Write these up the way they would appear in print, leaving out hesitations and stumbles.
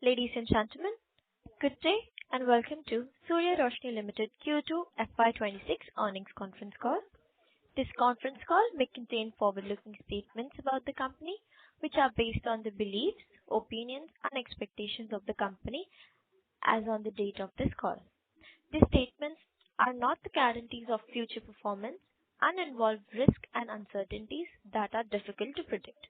Ladies and gentlemen, good day and welcome to Surya Roshni Limited Q2 FY26 earnings conference call. This conference call may contain forward-looking statements about the company, which are based on the beliefs, opinions, and expectations of the company as on the date of this call. These statements are not the guarantees of future performance and involve risks and uncertainties that are difficult to predict.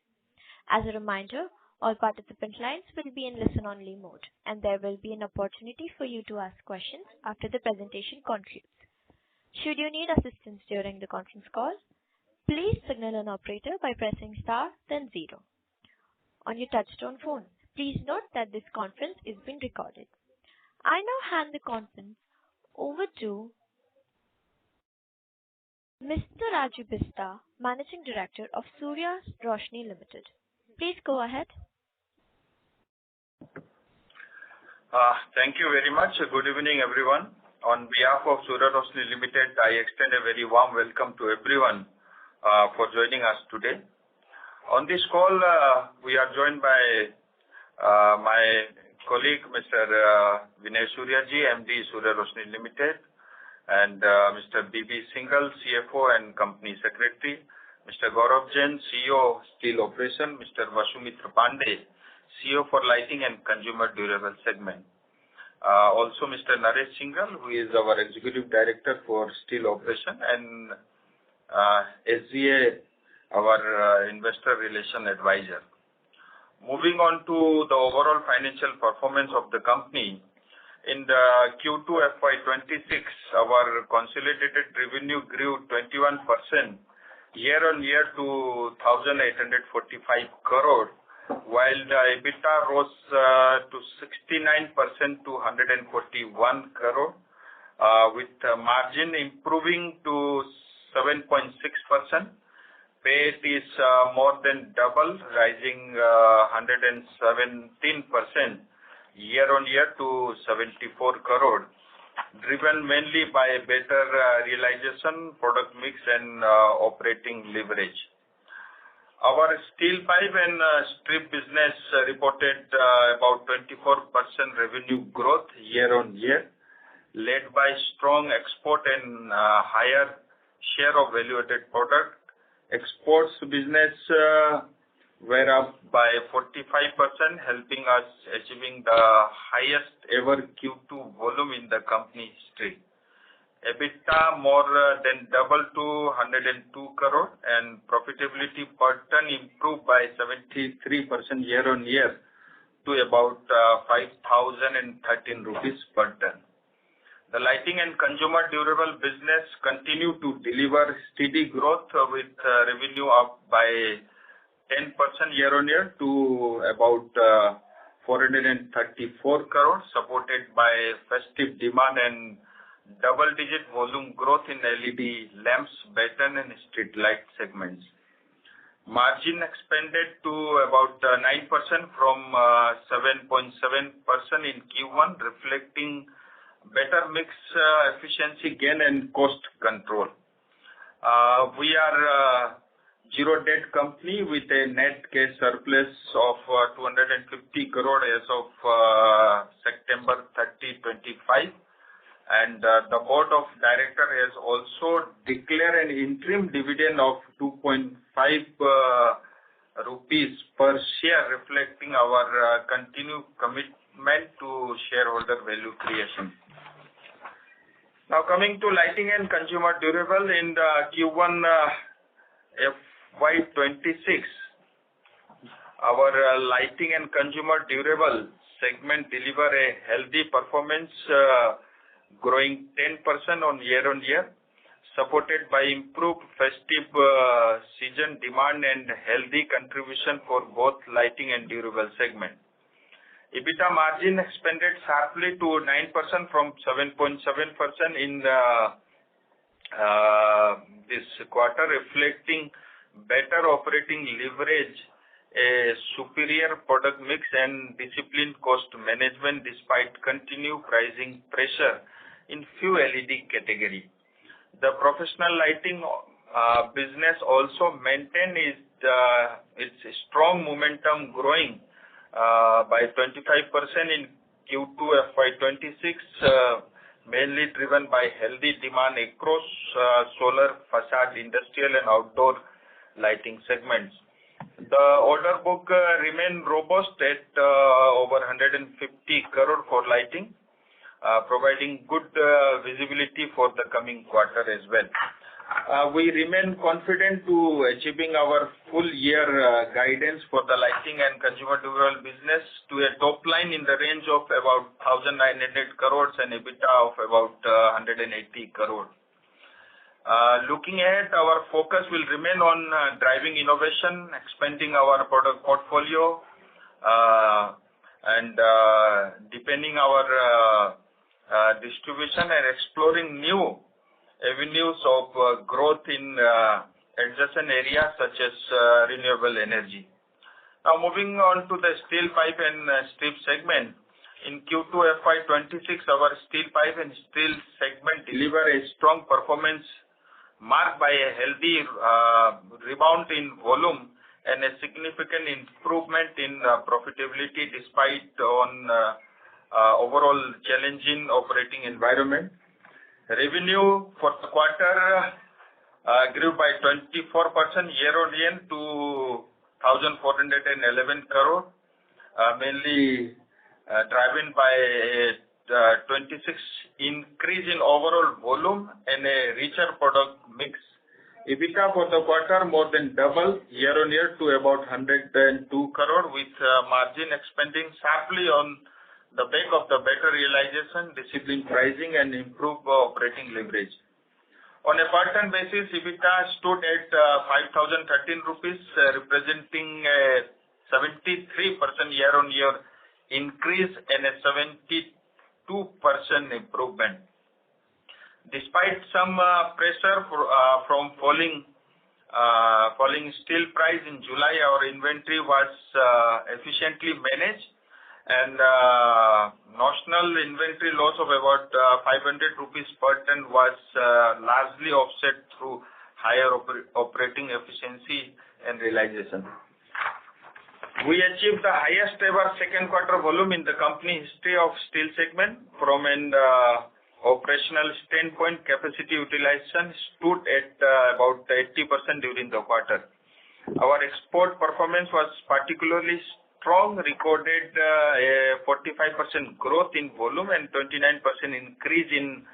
As a reminder, all participant lines will be in listen-only mode, and there will be an opportunity for you to ask questions after the presentation concludes. Should you need assistance during the conference call, please signal an operator by pressing star then 0 on your touchtone phone. Please note that this conference is being recorded. I now hand the conference over to Mr. Raju Bista, Managing Director of Surya Roshni Limited. Please go ahead. Thank you very much. Good evening, everyone. On behalf of Surya Roshni Limited, I extend a very warm welcome to everyone for joining us today. On this call, we are joined by my colleague, Mr. Vinay Suryaji, MD, Surya Roshni Limited, and Mr. B.B. Singhal, CFO and Company Secretary, Mr. Gaurav Jain, CEO, Steel Operation, Mr. Vasumitra Pandey, CEO for Lighting and Consumer Durable Segment. Also, Mr. Naresh Singhal, who is our Executive Director for Steel Operation, and SGA, our Investor Relation Advisor. Moving on to the overall financial performance of the company, in the Q2 FY26, our consolidated revenue grew 21% year-on-year to 1,845 crore, while the EBITDA rose to 69% to 141 crore, with the margin improving to 7.6%. PAT is more than double, rising 117% year-on-year to 74 crore, driven mainly by better realization, product mix, and operating leverage. Our steel pipe and strip business reported about 24% revenue growth year-on-year, led by strong export and higher share of value-added product. Exports business were up by 45%, helping us achieving the highest ever Q2 volume in the company history. EBITDA more than doubled to 102 crore, and profitability per ton improved by 73% year-on-year to about 5,013 rupees per ton. The lighting and consumer durable business continue to deliver steady growth, with revenue up by 10% year-on-year to about 434 crore, supported by festive demand and double-digit volume growth in LED lamps, batten, and street light segments. Margin expanded to about 9% from 7.7% in Q1, reflecting better mix efficiency gain and cost control. We are a zero debt company with a net cash surplus of 250 crore as of September 30, 2025. And the board of directors has also declared an interim dividend of 2.5 rupees per share, reflecting our continued commitment to shareholder value creation. Now, coming to lighting and consumer durable, in the Q1 FY26, our lighting and consumer durable segment deliver a healthy performance, growing 10% on year-on-year, supported by improved festive season demand and healthy contribution for both lighting and durable segment. EBITDA margin expanded sharply to 9% from 7.7% in this quarter, reflecting better operating leverage, a superior product mix, and disciplined cost management despite continued pricing pressure in few LED category. The professional lighting business also maintained its strong momentum, growing by 25% in Q2 FY26, mainly driven by healthy demand across solar, facade, industrial and outdoor lighting segments. The order book remained robust at over 150 crore for lighting, providing good visibility for the coming quarter as well. We remain confident to achieving our full year guidance for the lighting and consumer durable business to a top line in the range of about 1,900 crores and EBITDA of about 180 crore. Looking ahead, our focus will remain on driving innovation, expanding our product portfolio, and deepening our distribution and exploring new avenues of growth in adjacent areas such as renewable energy. Now moving on to the steel pipe and strip segment. In Q2 FY26, our steel pipe and steel segment delivered a strong performance marked by a healthy rebound in volume and a significant improvement in profitability despite overall challenging operating environment. Revenue for the quarter grew by 24% year-on-year to 1,411 crore, mainly driven by a 26% increase in overall volume and a richer product mix. EBITDA for the quarter more than double year-on-year to about 102 crore, with margin expanding sharply on the back of the better realization, disciplined pricing and improved operating leverage. On a per ton basis, EBITDA stood at 5,013 rupees, representing a 73% year-on-year increase and a 72% improvement. Despite some pressure from falling steel price in July, our inventory was efficiently managed, and notional inventory loss of about 500 rupees per ton was largely offset through higher operating efficiency and realization. We achieved the highest ever second quarter volume in the company history of steel segment. From an operational standpoint, capacity utilization stood at about 80% during the quarter. Our export performance was particularly strong, recorded a 45% growth in volume and 29% increase in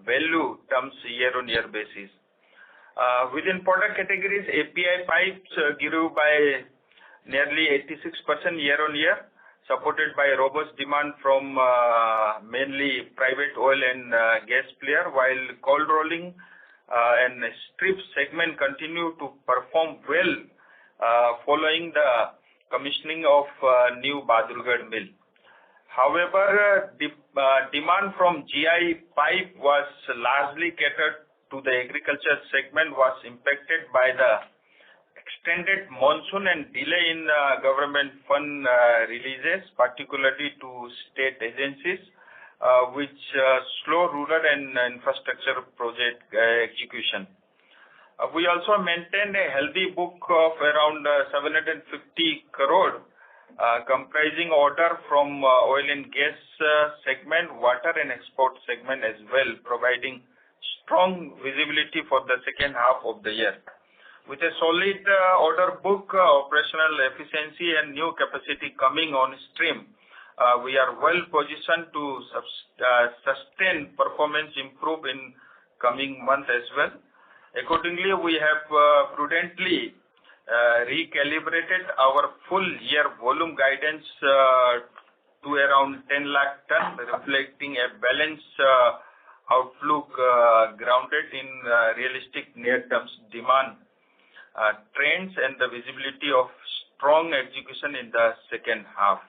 value terms year-on-year basis. Within product categories, API pipes grew by nearly 86% year-on-year, supported by robust demand from mainly private oil and gas player, while cold rolling and strip segment continue to perform well following the commissioning of new Bahadurgarh mill. However, demand from GI pipe was largely catered to the agriculture segment, was impacted by the extended monsoon and delay in government fund releases, particularly to state agencies, which slow rural and infrastructure project execution. We also maintained a healthy book of around 750 crore, comprising order from oil and gas segment, water and export segment as well, providing strong visibility for the second half of the year. With a solid order book, operational efficiency and new capacity coming on stream, we are well positioned to sustain performance improve in coming months as well. Accordingly, we have prudently recalibrated our full year volume guidance to around 10 lakh ton, reflecting a balanced outlook grounded in realistic near-term demand trends and the visibility of strong execution in the second half.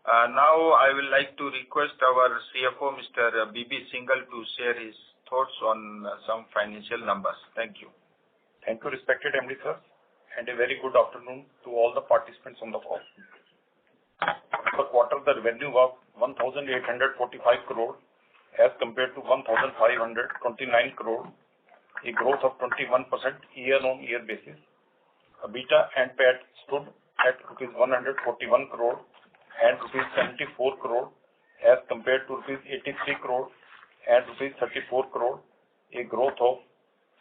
Now I will like to request our CFO, Mr. B.B. Singhal, to share his thoughts on some financial numbers. Thank you. Thank you, respected MD sir, and a very good afternoon to all the participants on the call. For quarter, the revenue was 1,845 crore as compared to 1,529 crore, a growth of 21% year-on-year basis. EBITDA and PAT stood at rupees 141 crore and rupees 74 crore as compared to rupees 83 crore and rupees 34 crore, a growth of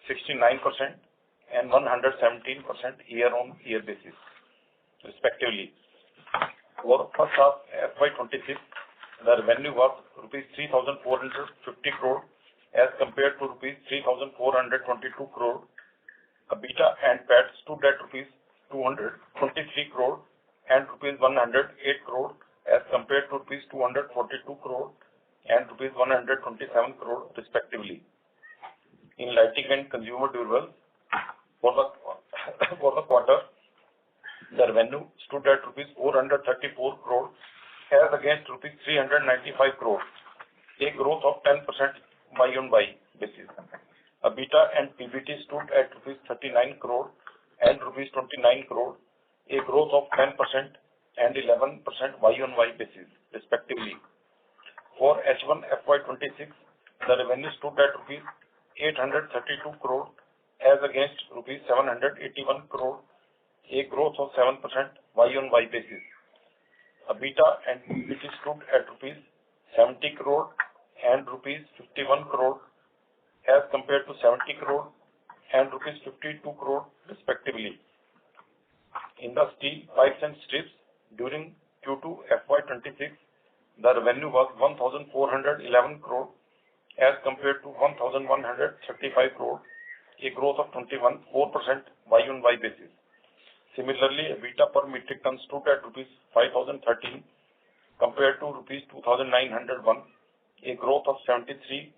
69% and 117% year-on-year basis, respectively. For first half FY26, the revenue was rupees 3,450 crore as compared to rupees 3,422 crore. EBITDA and PAT stood at rupees 223 crore and rupees 108 crore as compared to rupees 242 crore and rupees 127 crore, respectively. In lighting and consumer durables, for the quarter, the revenue stood at rupees 434 crore as against rupees 395 crore, a growth of 10% Y-on-Y basis. EBITDA and PBT stood at rupees 39 crore and rupees 29 crore, a growth of 10% and 11% Y-on-Y basis, respectively. For H1 FY26, the revenue stood at rupees 832 crore as against rupees 781 crore, a growth of 7% Y-on-Y basis. EBITDA and PBT stood at rupees 70 crore and rupees 51 crore as compared to 70 crore and rupees 52 crore, respectively. In the steel pipes and strips, during Q2 FY26, the revenue was 1,411 crore as compared to 1,135 crore, a growth of 4% Y-on-Y basis. Similarly, EBITDA per metric ton stood at rupees 5,013 compared to rupees 2,901, a growth of 73%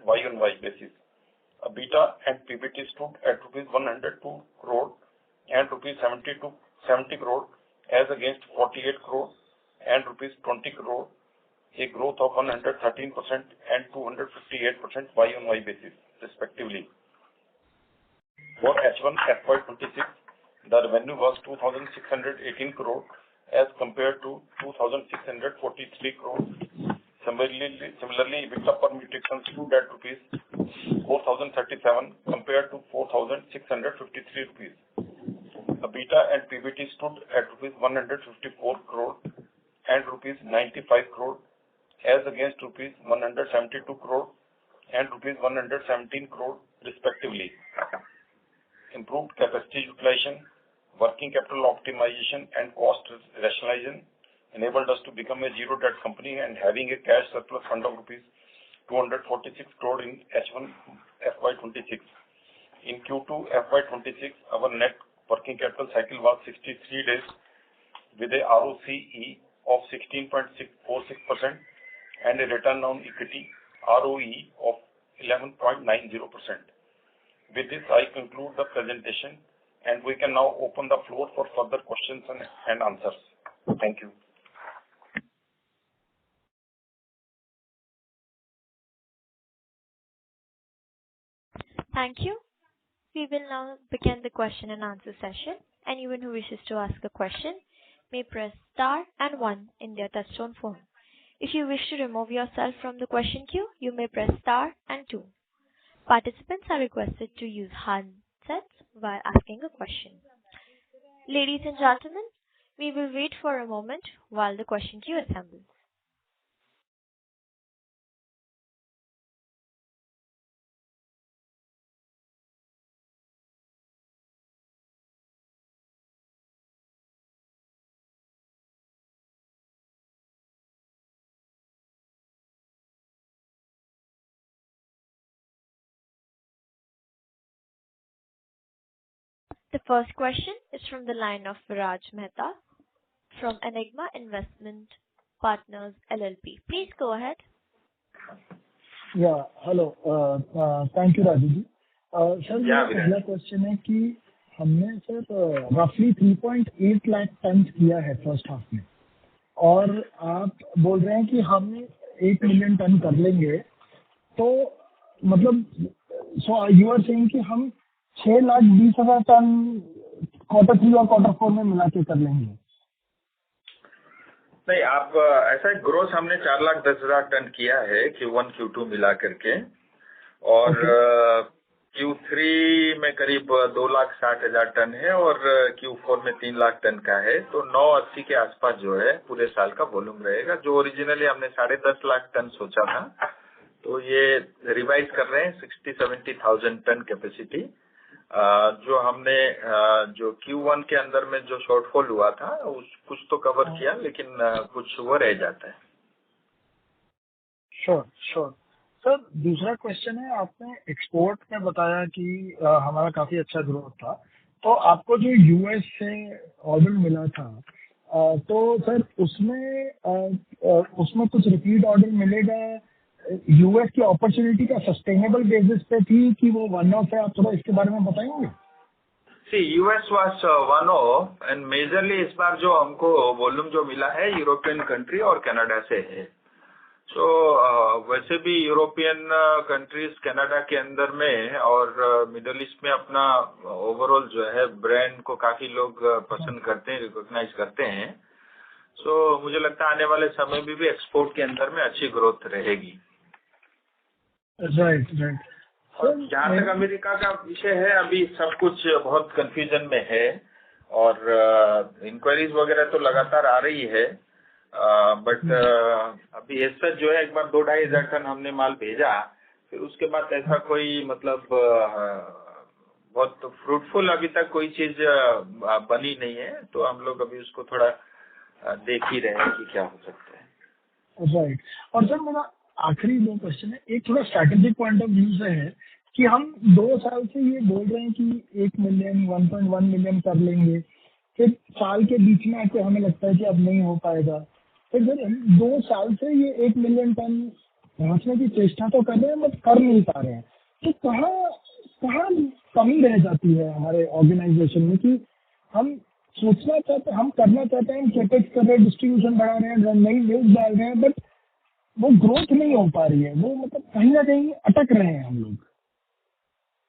Y-on-Y basis. EBITDA and PBT stood at rupees 102 crore and rupees 70 crore as against 48 crore and rupees 20 crore, a growth of 113% and 258% Y-on-Y basis, respectively. For H1 FY26, the revenue was 2,618 crore as compared to 2,643 crore. Similarly, EBITDA per metric ton stood at rupees 4,037 compared to 4,653 rupees. EBITDA and PBT stood at rupees 154 crore and rupees 95 crore as against rupees 172 crore and rupees 117 crore, respectively. Improved capacity utilization, working capital optimization and cost rationalization enabled us to become a zero debt company and having a cash surplus fund of rupees 246 crore in H1 FY26. In Q2 FY26, our net working capital cycle was 63 days with a ROCE of 16.46% and a return on equity ROE of 11.90%. With this, I conclude the presentation and we can now open the floor for further questions and answers. Thank you. Thank you. We will now begin the question and answer session. Anyone who wishes to ask a question may press star and 1 in their touchtone phone. If you wish to remove yourself from the question queue, you may press star and 2. Participants are requested to use handsets while asking a question. Ladies and gentlemen, we will wait for a moment while the question queue assembles. The first question is from the line of Viraj Mehta from Enigma Investment Partners LLP. Please go ahead. Yeah, hello. Thank you, Raju ji. Sir, मेरा पहला question है कि हमने sir रफली 3.8 lakh ton किया है first half में और आप बोल रहे हैं कि हम 8 मिलियन टन कर लेंगे, तो मतलब सो यू आर सेइंग कि हम 6,20,000 टन क्वार्टर 3 और क्वार्टर 4 में मिला के कर लेंगे? नहीं, आप ऐसा ग्रोस हमने 4,10,000 टन किया है Q1 Q2 मिला करके और Q3 में करीब 2,60,000 टन है और Q4 में 3 लाख टन का है, तो 980 के आसपास जो है पूरे साल का वॉल्यूम रहेगा। जो ओरिजिनली हमने 10.5 लाख टन सोचा था, तो ये रिवाइज कर रहे हैं 60-70,000 टन कैपेसिटी। जो हमने जो Q1 के अंदर में जो शॉर्टफॉल हुआ था कुछ तो कवर किया, लेकिन कुछ वो रह जाता है। श्योर सर, दूसरा क्वेश्चन है, आपने एक्सपोर्ट में बताया कि हमारा काफी अच्छा ग्रोथ था, तो आपको जो यूएस से ऑर्डर मिला था, तो सर उसमें कुछ रिपीट ऑर्डर मिलेगा? यूएस की अपॉर्चुनिटी का सस्टेनेबल बेसिस पे थी कि वो वन ऑफ है? आप थोड़ा इसके बारे में बताएंगे? US was one of and majorly इस बार जो हमको वॉल्यूम जो मिला है यूरोपियन कंट्री और कनाडा से है। सो वैसे भी यूरोपियन कंट्रीज कनाडा के अंदर में और मिडल ईस्ट में अपना ओवरऑल जो है ब्रांड को काफी लोग पसंद करते हैं, रिकॉग्नाइज करते हैं। सो मुझे लगता है आने वाले समय में भी एक्सपोर्ट के अंदर में अच्छी ग्रोथ रहेगी। राइट। जहाँ तक अमेरिका का विषय है, अभी सब कुछ बहुत कंफ्यूजन में है और इंक्वायरीज वगैरह तो लगातार आ रही है, बट अभी ऐसा जो है एक बार 2-2.5 हजार टन हमने माल भेजा, फिर उसके बाद ऐसा कोई मतलब बहुत फ्रूटफुल अभी तक कोई चीज बनी नहीं है, तो हम लोग अभी उसको थोड़ा देख ही रहे हैं कि क्या हो सकता है। राइट। और सर मेरा आखिरी 2 क्वेश्चन है, एक थोड़ा स्ट्रैटेजिक पॉइंट ऑफ व्यू से है कि हम 2 साल से ये बोल रहे हैं कि 1 मिलियन 1.1 मिलियन कर लेंगे, फिर साल के बीच में आके हमें लगता है कि अब नहीं हो पाएगा, फिर सर 2 साल से ये 1 मिलियन टन पहुंचने की चेष्टा तो कर रहे हैं बट कर नहीं पा रहे हैं, तो कहाँ कमी रह जाती है हमारे ऑर्गेनाइजेशन में कि हम सोचना चाहते हैं, हम करना चाहते हैं, हम कैपेक्स कर रहे हैं, डिस्ट्रीब्यूशन बढ़ा रहे हैं, नई न्यूज डाल रहे हैं, बट वो ग्रोथ नहीं हो पा रही है, वो मतलब कहीं ना कहीं अटक रहे हैं हम लोग।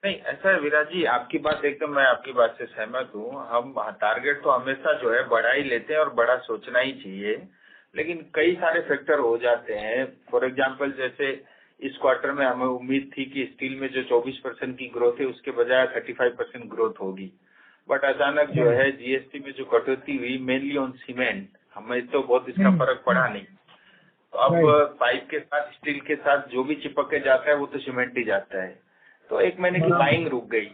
नहीं, ऐसा है विराज जी, आपकी बात एकदम, मैं आपकी बात से सहमत हूँ। हम टारगेट तो हमेशा जो है बड़ा ही लेते हैं और बड़ा सोचना ही चाहिए, लेकिन कई सारे फैक्टर हो जाते हैं। फॉर एग्जांपल जैसे इस क्वार्टर में हमें उम्मीद थी कि स्टील में जो 24% की ग्रोथ है उसके बजाय 35% ग्रोथ होगी, बट अचानक जो है जीएसटी में जो कटौती हुई मेनली ऑन सीमेंट, हमें तो बहुत इसका फर्क पड़ा नहीं। तो अब पाइप के साथ स्टील के साथ जो भी चिपक के जाता है वो तो सीमेंट ही जाता है, तो 1 महीने की बाइंग रुक गई,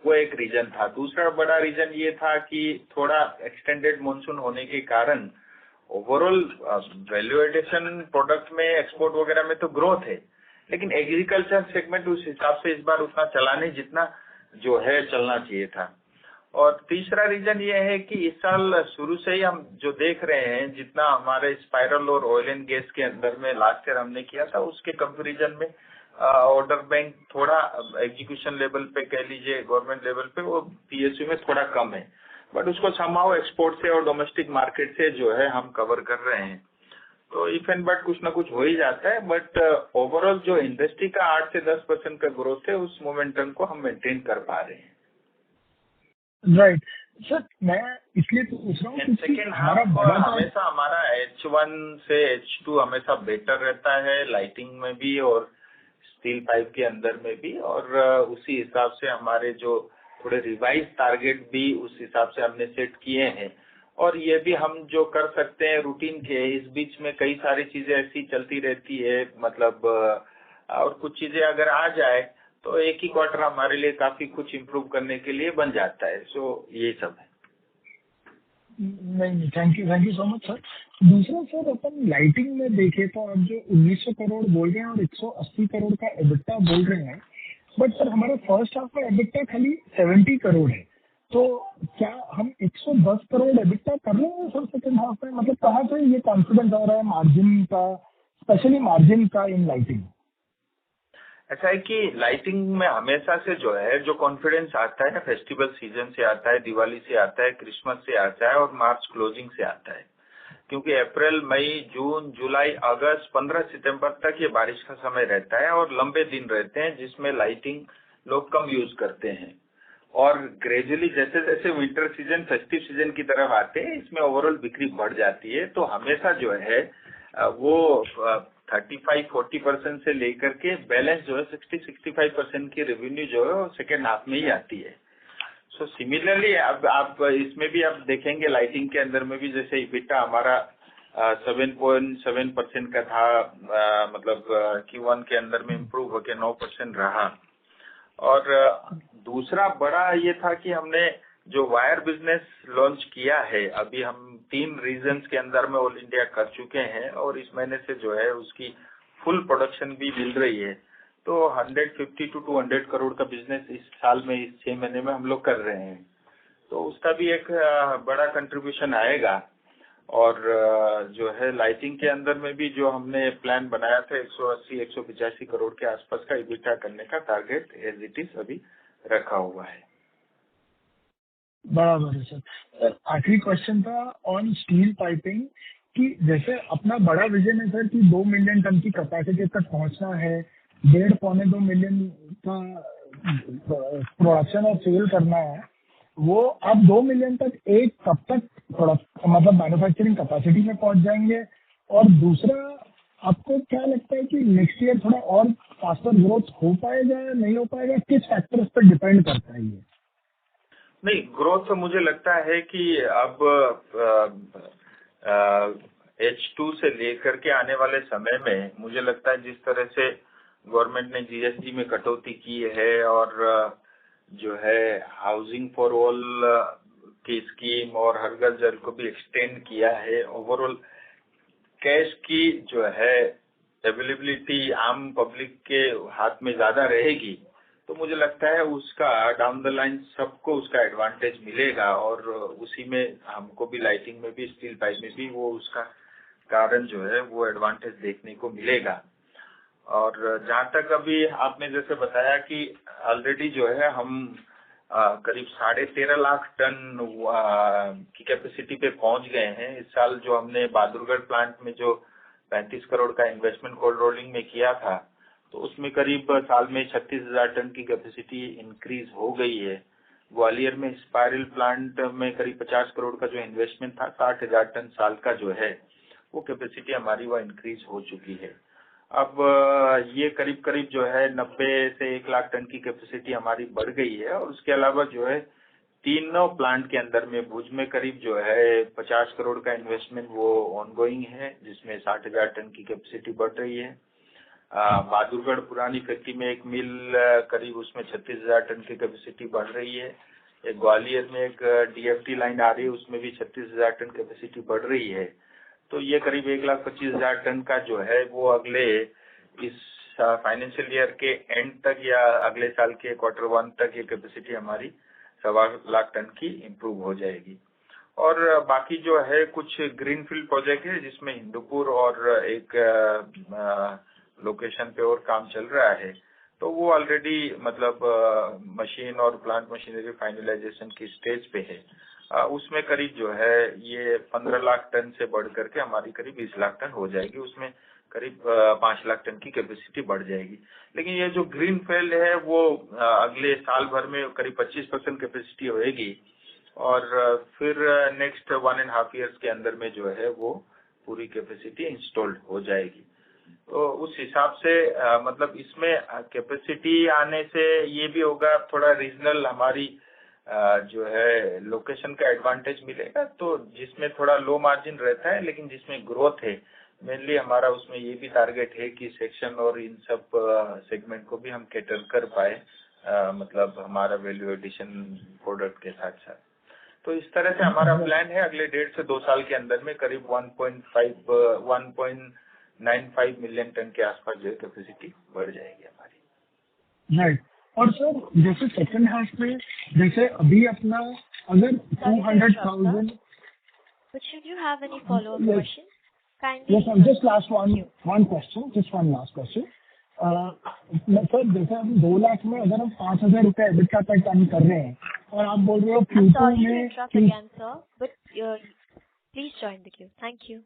वो एक रीजन था। दूसरा बड़ा रीजन ये था कि थोड़ा एक्सटेंडेड मॉनसून होने के कारण ओवरऑल वैल्यू एडिशन प्रोडक्ट में एक्सपोर्ट वगैरह में तो ग्रोथ है, लेकिन एग्रीकल्चर सेगमेंट उस हिसाब से इस बार उतना चला नहीं जितना जो है चलना चाहिए था। और तीसरा रीजन ये है कि इस साल शुरू से ही हम जो देख रहे हैं, जितना हमारे स्पाइरल और ऑयल एंड गैस के अंदर में लास्ट ईयर हमने किया था उसके कंपैरिजन में ऑर्डर बैंक थोड़ा एग्जीक्यूशन लेवल पे कह लीजिए, गवर्नमेंट लेवल पे वो पीएसयू में थोड़ा कम है, बट उसको समाओ एक्सपोर्ट से और डोमेस्टिक मार्केट से जो है हम कवर कर रहे हैं। तो इफ एंड बट कुछ ना कुछ हो ही जाता है, बट ओवरऑल जो इंडस्ट्री का 8 से 10% का ग्रोथ है उस मोमेंटम को हम मेंटेन कर पा रहे हैं। राइट सर, मैं इसलिए तो पूछ रहा हूँ सेकेंड हाफ हमेशा हमारा H1 से H2 हमेशा बेटर रहता है, लाइटिंग में भी और स्टील पाइप के अंदर में भी, और उसी हिसाब से हमारे जो थोड़े रिवाइज टारगेट भी उस हिसाब से हमने सेट किए हैं। और ये भी हम जो कर सकते हैं रूटीन के, इस बीच में कई सारी चीजें ऐसी चलती रहती है, मतलब और कुछ चीजें अगर आ जाए तो एक ही क्वार्टर हमारे लिए काफी कुछ इम्प्रूव करने के लिए बन जाता है। सो ये सब है। नहीं, thank you so much sir. दूसरा सर, अपन लाइटिंग में देखे तो आप जो 1900 करोड़ बोल रहे हैं और 180 करोड़ का एबिटा बोल रहे हैं, बट सर हमारा फर्स्ट हाफ का एबिटा खाली 70 करोड़ है, तो क्या हम 110 करोड़ एबिटा कर रहे हैं सर सेकंड हाफ में? मतलब कहाँ से ये कॉन्फिडेंस आ रहा है मार्जिन का, स्पेशली मार्जिन का इन लाइटिंग? ऐसा है कि लाइटिंग में हमेशा से जो है जो कॉन्फिडेंस आता है फेस्टिवल सीजन से आता है, दिवाली से आता है, क्रिसमस से आता है और मार्च क्लोजिंग से आता है, क्योंकि अप्रैल, मई, जून, जुलाई, अगस्त, 15 सितंबर तक ये बारिश का समय रहता है और लंबे दिन रहते हैं जिसमें लाइटिंग लोग कम यूज करते हैं। और ग्रेजुअली जैसे जैसे विंटर सीजन फेस्टिव सीजन की तरफ आते हैं इसमें ओवरऑल बिक्री बढ़ जाती है। तो हमेशा जो है वो 35-40% से लेकर के बैलेंस जो है 60-65% की रेवेन्यू जो है वो सेकेंड हाफ में ही आती है। सो सिमिलरली अब आप इसमें भी आप देखेंगे लाइटिंग के अंदर में भी जैसे इबिटा हमारा 7.7% का था, मतलब Q1 के अंदर में इम्प्रूव होकर 9% रहा। और दूसरा बड़ा ये था कि हमने जो वायर बिजनेस लॉन्च किया है, अभी हम 3 रीजन्स के अंदर में ऑल इंडिया कर चुके हैं और इस महीने से जो है उसकी फुल प्रोडक्शन भी मिल रही है। तो 150 to 200 करोड़ का बिजनेस इस साल में, इस 6 महीने में हम लोग कर रहे हैं, तो उसका भी एक बड़ा कंट्रीब्यूशन आएगा। और जो है लाइटिंग के अंदर में भी जो हमने प्लान बनाया था 180-185 करोड़ के आसपास का इबिटा करने का टारगेट एज इट इज अभी रखा हुआ है। बराबर है सर। आखिरी क्वेश्चन था ऑन स्टील पाइपिंग कि जैसे अपना बड़ा विजन है सर कि 2 मिलियन टन की कैपेसिटी तक पहुंचना है, 1.5-2 मिलियन का प्रोडक्शन और सेल करना है, वो आप 2 मिलियन तक एक कब तक मतलब मैन्युफैक्चरिंग कैपेसिटी में पहुंच जाएंगे? और दूसरा, आपको क्या लगता है कि नेक्स्ट ईयर थोड़ा और फास्टर ग्रोथ हो पाएगा या नहीं हो पाएगा? किस फैक्टर्स पर डिपेंड करता है ये? नहीं, ग्रोथ मुझे लगता है कि अब H2 से लेकर के आने वाले समय में मुझे लगता है जिस तरह से गवर्नमेंट ने GST में कटौती की है और जो है हाउसिंग फॉर ऑल की स्कीम और हर घर जल को भी एक्सटेंड किया है, ओवरऑल कैश की जो है अवेलेबिलिटी आम पब्लिक के हाथ में ज्यादा रहेगी, तो मुझे लगता है उसका डाउन द लाइन सबको उसका एडवांटेज मिलेगा और उसी में हमको भी लाइटिंग में भी स्टील पाइप में भी वो उसका कारण जो है वो एडवांटेज देखने को मिलेगा। और जहाँ तक अभी आपने जैसे बताया कि ऑलरेडी जो है हम करीब 13.5 लाख टन की कैपेसिटी पे पहुंच गए हैं। इस साल जो हमने बहादुरगढ़ प्लांट में जो 35 करोड़ का इन्वेस्टमेंट कोल्ड रोलिंग में किया था, तो उसमें करीब साल में 36,000 टन की कैपेसिटी इंक्रीज हो गई है। ग्वालियर में स्पाइरल प्लांट में करीब 50 करोड़ का जो इन्वेस्टमेंट था, 60,000 टन साल का जो है वो कैपेसिटी हमारी वह इंक्रीज हो चुकी है। अब ये करीब करीब जो है 90 से 1 लाख टन की कैपेसिटी हमारी बढ़ गई है। और उसके अलावा जो है तीनों प्लांट के अंदर में भुज में करीब जो है 50 करोड़ का इन्वेस्टमेंट वो ऑनगोइंग है, जिसमें 60,000 टन की कैपेसिटी बढ़ रही है। बहादुरगढ़ पुरानी फैक्ट्री में एक मिल करीब उसमें 36,000 टन की कैपेसिटी बढ़ रही है। एक ग्वालियर में एक DFT लाइन आ रही है, उसमें भी 36,000 टन कैपेसिटी बढ़ रही है। तो ये करीब 1,25,000 टन का जो है वो अगले इस फाइनेंशियल ईयर के एंड तक या अगले साल के Q1 तक ये कैपेसिटी हमारी 1.25 लाख टन की इम्प्रूव हो जाएगी। और बाकी जो है कुछ ग्रीनफील्ड प्रोजेक्ट है जिसमें हिंदूपुर और एक लोकेशन पे और काम चल रहा है, तो वो ऑलरेडी मतलब मशीन और प्लांट मशीनरी फाइनलाइजेशन की स्टेज पे है। उसमें करीब जो है ये 15 लाख टन से बढ़ करके हमारी करीब 20 लाख टन हो जाएगी, उसमें करीब 5 लाख टन की कैपेसिटी बढ़ जाएगी। लेकिन ये जो ग्रीन फील्ड है वो अगले साल भर में करीब 25% कैपेसिटी होएगी और फिर नेक्स्ट 1.5 ईयर्स के अंदर में जो है वो पूरी कैपेसिटी इंस्टॉल्ड हो जाएगी। तो उस हिसाब से मतलब इसमें कैपेसिटी आने से ये भी होगा, थोड़ा रीजनल हमारी जो है लोकेशन का एडवांटेज मिलेगा, तो जिसमें थोड़ा लो मार्जिन रहता है लेकिन जिसमें ग्रोथ है। मेनली हमारा उसमें ये भी टारगेट है कि सेक्शन और इन सब सेगमेंट को भी हम कैटर कर पाए, मतलब हमारा वैल्यू एडिशन प्रोडक्ट के साथ साथ। तो इस तरह से हमारा प्लान है अगले 1.5 से 2 साल के अंदर में करीब 1.95 मिलियन टन के आसपास जो कैपेसिटी बढ़ जाएगी हमारी। राइट। और सर जैसे सेकंड हाफ में जैसे अभी अपना अगर 200,000 But should you have any follow-up questions? Yes, just last one question, just one last question. Sir जैसे हम 2 लाख में अगर हम 5,000 रुपए EBITDA तक काम कर रहे हैं और आप बोल रहे हो Q2 में sorry to interrupt again, sir, but please join the queue. Thank you.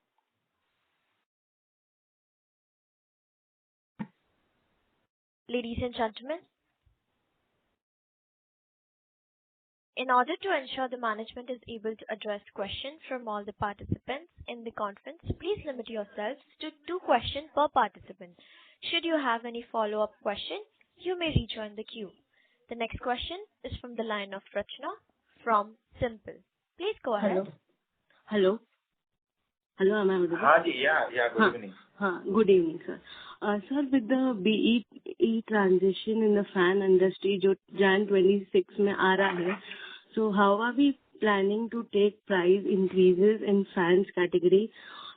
Ladies and gentlemen, In order to ensure the management is able to address questions from all the participants in the conference, please limit yourselves to 2 questions per participant. Should you have any follow-up question, you may rejoin the queue. The next question is from the line of Rachna from Simple. Please go ahead. Hello, am I audible? हाँ जी, yeah, good evening. Good evening, sir. Sir, with the BEE transition in the fan industry जो Jan 26 में आ रहा है, so how are we planning to take price increases in fans category?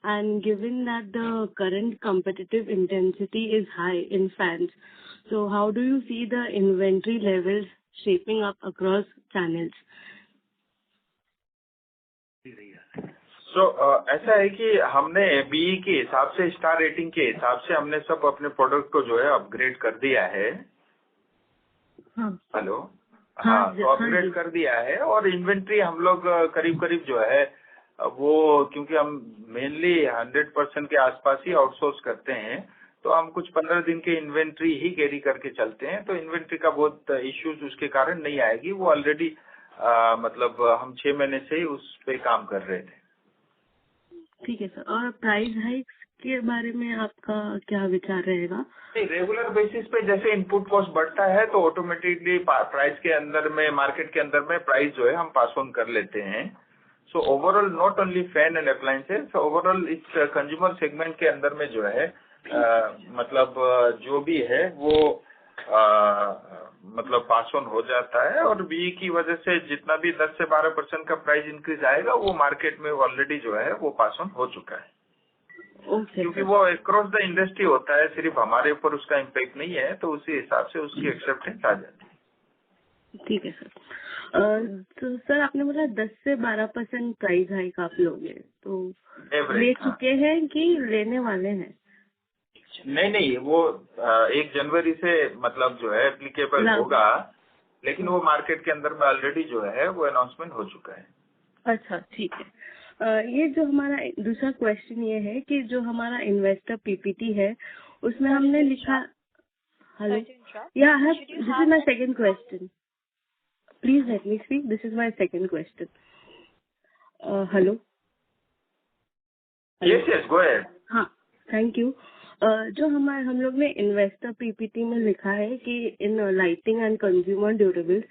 And given that the current competitive intensity is high in fans, so how do you see the inventory levels shaping up across channels? So, ऐसा है कि हमने BE के हिसाब से, star rating के हिसाब से हमने सब अपने प्रोडक्ट को जो है अपग्रेड कर दिया है. हेलो. हाँ, तो अपग्रेड कर दिया है और इन्वेंट्री हम लोग करीब जो है वो, क्योंकि हम मेनली 100% के आसपास ही आउटसोर्स करते हैं, तो हम कुछ 15 दिन के इन्वेंट्री ही कैरी करके चलते हैं. तो इन्वेंट्री का बहुत इश्यूज उसके कारण नहीं आएगी. वो ऑलरेडी मतलब हम 6 महीने से ही उस पे काम कर रहे थे. ठीक है सर. और प्राइस हाइक्स के बारे में आपका क्या विचार रहेगा? रेगुलर बेसिस पे जैसे इनपुट कॉस्ट बढ़ता है तो ऑटोमेटिकली प्राइस के अंदर में, मार्केट के अंदर में प्राइस जो है हम पास ऑन कर लेते हैं. So overall not only fan and appliances, overall इस कंज्यूमर सेगमेंट के अंदर में जो है मतलब जो भी है वो मतलब पास ऑन हो जाता है. और BE की वजह से जितना भी 10 से 12% का प्राइस इंक्रीज आएगा वो मार्केट में ऑलरेडी जो है वो पास ऑन हो चुका है. क्योंकि वो अक्रॉस द इंडस्ट्री होता है, सिर्फ हमारे ऊपर उसका इम्पैक्ट नहीं है, तो उसी हिसाब से उसकी एक्सेप्टेंस आ जाती है. ठीक है सर. तो सर आपने बोला 10 से 12% प्राइस हाइक आप लोगे, तो ले चुके हैं कि लेने वाले हैं? नहीं, वो 1 जनवरी से मतलब जो है एप्लीकेबल होगा, लेकिन वो मार्केट के अंदर में ऑलरेडी जो है वो अनाउंसमेंट हो चुका है. अच्छा, ठीक है. ये जो हमारा दूसरा क्वेश्चन ये है कि जो हमारा इन्वेस्टर PPT है उसमें हमने लिखा. Hello, this is my second question. Please let me speak. This is my second question. Hello. Yes, go ahead. हाँ, थैंक यू. जो हम लोग ने इन्वेस्टर PPT में लिखा है कि in lighting and consumer durables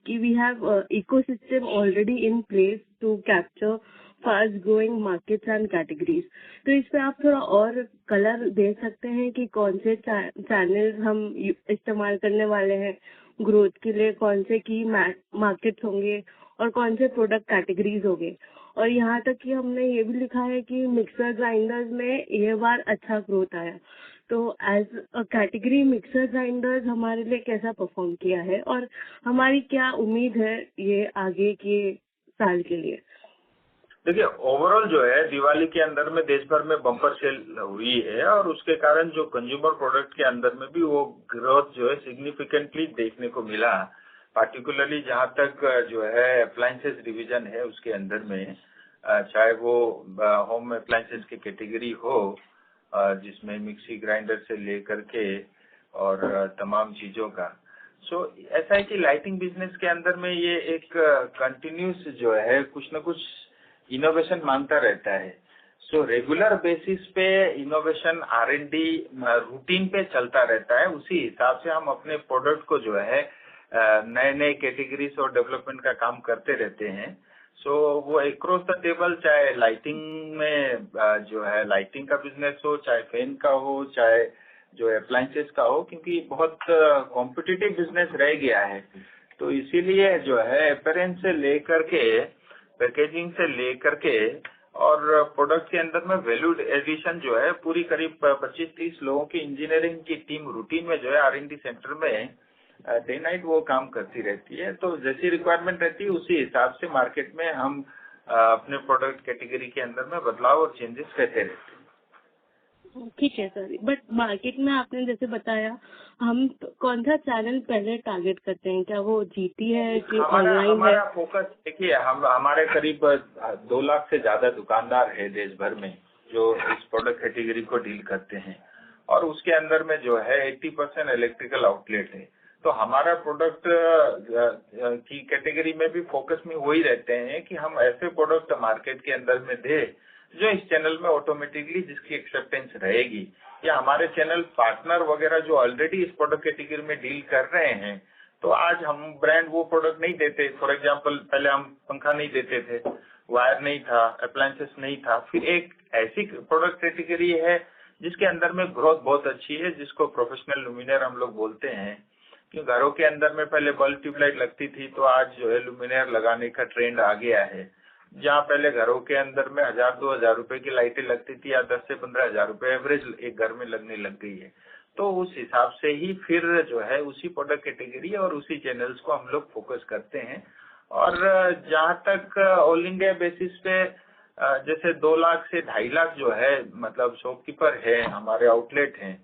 कि we have ecosystem already in place to capture fast growing markets and categories. तो इस पे आप थोड़ा और कलर दे सकते हैं कि कौन से चैनल्स हम इस्तेमाल करने वाले हैं ग्रोथ के लिए, कौन से की मार्केट्स होंगे और कौन से प्रोडक्ट कैटेगरीज होंगे. और यहाँ तक कि हमने ये भी लिखा है कि मिक्सर ग्राइंडर्स में ये बार अच्छा ग्रोथ आया. तो as a category mixer grinders हमारे लिए कैसा परफॉर्म किया है और हमारी क्या उम्मीद है ये आगे के साल के लिए? देखिए, ओवरऑल जो है दिवाली के अंदर में देश भर में बम्पर सेल हुई है और उसके कारण जो कंज्यूमर प्रोडक्ट के अंदर में भी वो ग्रोथ जो है सिग्निफिकेंटली देखने को मिला. पार्टिकुलरली जहाँ तक जो है अप्लायंसेस डिवीजन है उसके अंदर में, चाहे वो होम अप्लायंसेस की कैटेगरी हो जिसमें मिक्सी ग्राइंडर से लेकर के और तमाम चीजों का. सो ऐसा है कि लाइटिंग बिजनेस के अंदर में ये एक कंटिन्यूस जो है कुछ न कुछ इनोवेशन मांगता रहता है. सो रेगुलर बेसिस पे इनोवेशन R&D रूटीन पे चलता रहता है. उसी हिसाब से हम अपने प्रोडक्ट को जो है नए कैटेगरीज और डेवलपमेंट का काम करते रहते हैं. सो वो अक्रॉस द टेबल, चाहे लाइटिंग में जो है लाइटिंग का बिजनेस हो, चाहे फैन का हो, चाहे जो अप्लायंसेस का हो, क्योंकि बहुत कॉम्पिटिटिव बिजनेस रह गया है. तो इसीलिए जो है अपीयरेंस से लेकर के पैकेजिंग से लेकर के और प्रोडक्ट के अंदर में वैल्यू एडिशन जो है पूरी करीब 25-30 लोगों की इंजीनियरिंग की टीम रूटीन में जो है R&D सेंटर में डे नाइट वो काम करती रहती है. तो जैसी रिक्वायरमेंट रहती है उसी हिसाब से मार्केट में हम अपने प्रोडक्ट कैटेगरी के अंदर में बदलाव और चेंजेस करते रहते हैं. ठीक है सर. बट मार्केट में आपने जैसे बताया, हम कौन सा चैनल पहले टारगेट करते हैं? क्या वो GT है कि ऑनलाइन है? हमारा फोकस देखिए, हमारे करीब 2 लाख से ज्यादा दुकानदार है देश भर में जो इस प्रोडक्ट कैटेगरी को डील करते हैं और उसके अंदर में जो है 80% इलेक्ट्रिकल आउटलेट है. तो हमारा प्रोडक्ट की कैटेगरी में भी फोकस में वही रहते हैं कि हम ऐसे प्रोडक्ट मार्केट के अंदर में दे जो इस चैनल में ऑटोमेटिकली जिसकी एक्सेप्टेंस रहेगी, या हमारे चैनल पार्टनर वगैरह जो ऑलरेडी इस प्रोडक्ट कैटेगरी में डील कर रहे हैं, तो आज हम ब्रांड वो प्रोडक्ट नहीं देते। फॉर एग्जांपल पहले हम पंखा नहीं देते थे, वायर नहीं था, अप्लायंसेस नहीं था, फिर एक ऐसी प्रोडक्ट कैटेगरी है जिसके अंदर में ग्रोथ बहुत अच्छी है, जिसको प्रोफेशनल लुमिनियर हम लोग बोलते हैं। कि घरों के अंदर में पहले बल्ब ट्यूबलाइट लगती थी, तो आज जो है लुमिनियर लगाने का ट्रेंड आ गया है। जहाँ पहले घरों के अंदर में 1000-2000 रुपए की लाइटें लगती थी, या 10 से 15,000 रुपए एवरेज एक घर में लगने लग गई है। तो उस हिसाब से ही फिर जो है उसी प्रोडक्ट कैटेगरी और उसी चैनल्स को हम लोग फोकस करते हैं। और जहाँ तक ऑल इंडिया बेसिस पे जैसे 2 लाख से 2.5 लाख जो है मतलब शॉपकीपर है, हमारे आउटलेट हैं,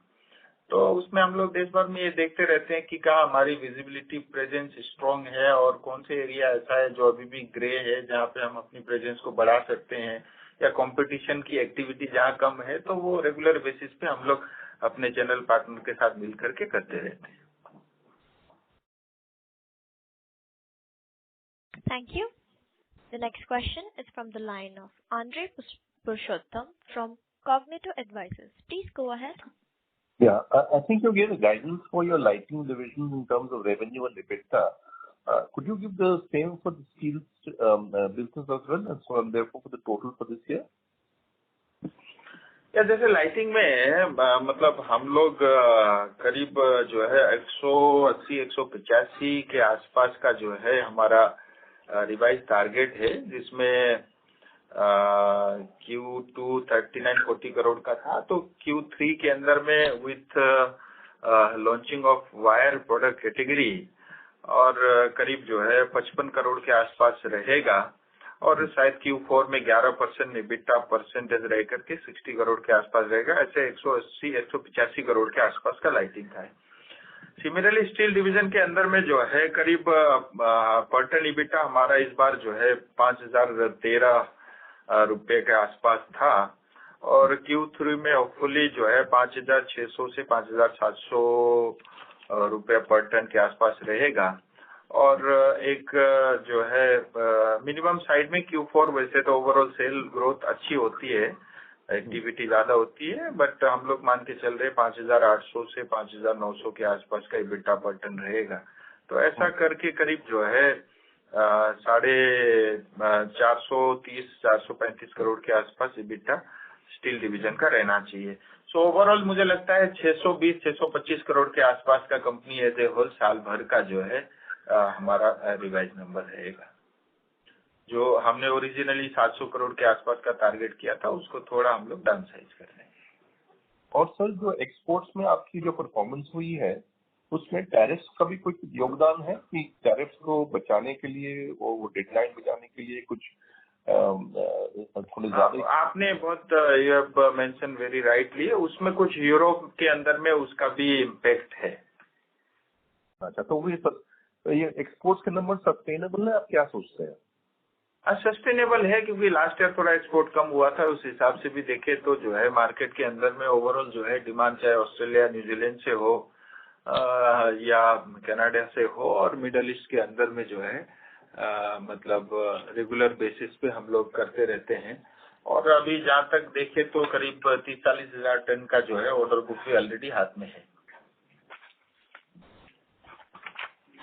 तो उसमें हम लोग देश भर में ये देखते रहते हैं कि कहाँ हमारी विजिबिलिटी प्रेजेंस स्ट्रांग है और कौन से एरिया ऐसा है जो अभी भी ग्रे है, जहाँ पे हम अपनी प्रेजेंस को बढ़ा सकते हैं, या कंपटीशन की एक्टिविटी जहाँ कम है, तो वो रेगुलर बेसिस पे हम लोग अपने चैनल पार्टनर के साथ मिल करके करते रहते हैं। Thank you. The next question is from the line of Andre Purushottam from Cognito Advisors. Please go ahead. Yeah, I think you gave a guidance for your lighting division in terms of revenue and EBITDA. Could you give the same for the steel business as well, and so on, therefore for the total for this year? या जैसे lighting में मतलब हम लोग करीब जो है 180-185 के आसपास का जो है हमारा रिवाइज टारगेट है, जिसमें Q2 39-40 करोड़ का था। तो Q3 के अंदर में with launching of wire product category और करीब जो है 55 करोड़ के आसपास रहेगा, और शायद Q4 में 11% EBITDA परसेंटेज रह करके 60 करोड़ के आसपास रहेगा। ऐसे 180-185 करोड़ के आसपास का लाइटिंग का है। सिमिलरली स्टील डिवीजन के अंदर में जो है करीब पर टन EBITDA हमारा इस बार जो है 5,013 रुपए के आसपास था, और Q3 में होपफुली जो है 5,600 से 5,700 रुपए पर टन के आसपास रहेगा। और एक जो है मिनिमम साइड में Q4 वैसे तो ओवरऑल सेल ग्रोथ अच्छी होती है, एक्टिविटी ज्यादा होती है, बट हम लोग मान के चल रहे 5,800 से 5,900 के आसपास का EBITDA पर टन रहेगा। तो ऐसा करके करीब जो है 430-435 करोड़ के आसपास EBITDA स्टील डिवीजन का रहना चाहिए। सो ओवरऑल मुझे लगता है 620-625 करोड़ के आसपास का कंपनी एज ए होल साल भर का जो है हमारा रिवाइज नंबर रहेगा। जो हमने ओरिजिनली 700 करोड़ के आसपास का टारगेट किया था, उसको थोड़ा हम लोग डाउन साइज कर रहे हैं। और सर, जो एक्सपोर्ट्स में आपकी जो परफॉर्मेंस हुई है, उसमें टैरिफ्स का भी कोई योगदान है कि टैरिफ्स को बचाने के लिए और वो डेडलाइन बचाने के लिए कुछ थोड़े ज्यादा? आपने बहुत यू मेंशन वेरी राइटली, उसमें कुछ यूरोप के अंदर में उसका भी इम्पैक्ट है। अच्छा, तो ये एक्सपोर्ट्स के नंबर सस्टेनेबल है, आप क्या सोचते हैं? सस्टेनेबल है, क्योंकि लास्ट ईयर थोड़ा एक्सपोर्ट कम हुआ था। उस हिसाब से भी देखे तो जो है मार्केट के अंदर में ओवरऑल जो है डिमांड चाहे ऑस्ट्रेलिया न्यूजीलैंड से हो या कनाडा से हो और मिडल ईस्ट के अंदर में जो है मतलब रेगुलर बेसिस पे हम लोग करते रहते हैं। और अभी जहाँ तक देखे तो करीब 30-40 हजार टन का जो है ऑर्डर बुक भी ऑलरेडी हाथ में है।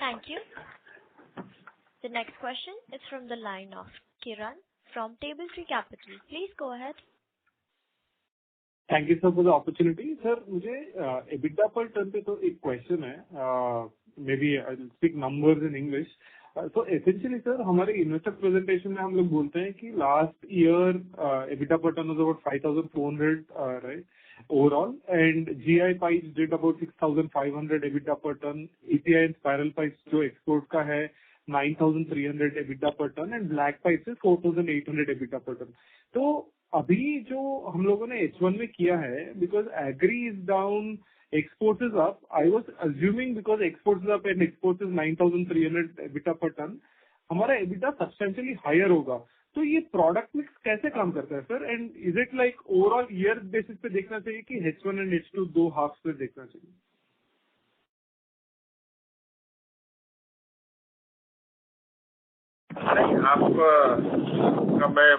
Thank you. The next question is from the line of Kiran from Table Tree Capital. Please go ahead. Thank you sir for the opportunity. Sir, मुझे EBITDA per ton पे तो एक question है. Maybe I'll speak numbers in English. So essentially sir, हमारे investor presentation में हम लोग बोलते हैं कि last year EBITDA per ton was about 5,400, right? Overall, and GI pipes did about 6,500 EBITDA per ton. EPI and spiral pipes जो export का है 9,300 EBITDA per ton, and black pipes is 4,800 EBITDA per ton. तो अभी जो हम लोगों ने H1 में किया है, because agri is down, exports is up. I was assuming because exports is up and exports is 9,300 EBITDA per ton, हमारा EBITDA substantially higher होगा। तो ये प्रोडक्ट मिक्स कैसे काम करता है sir, and is it like overall year basis पे देखना चाहिए कि H1 एंड H2 दो हाफ पे देखना चाहिए? नहीं, आपका मैं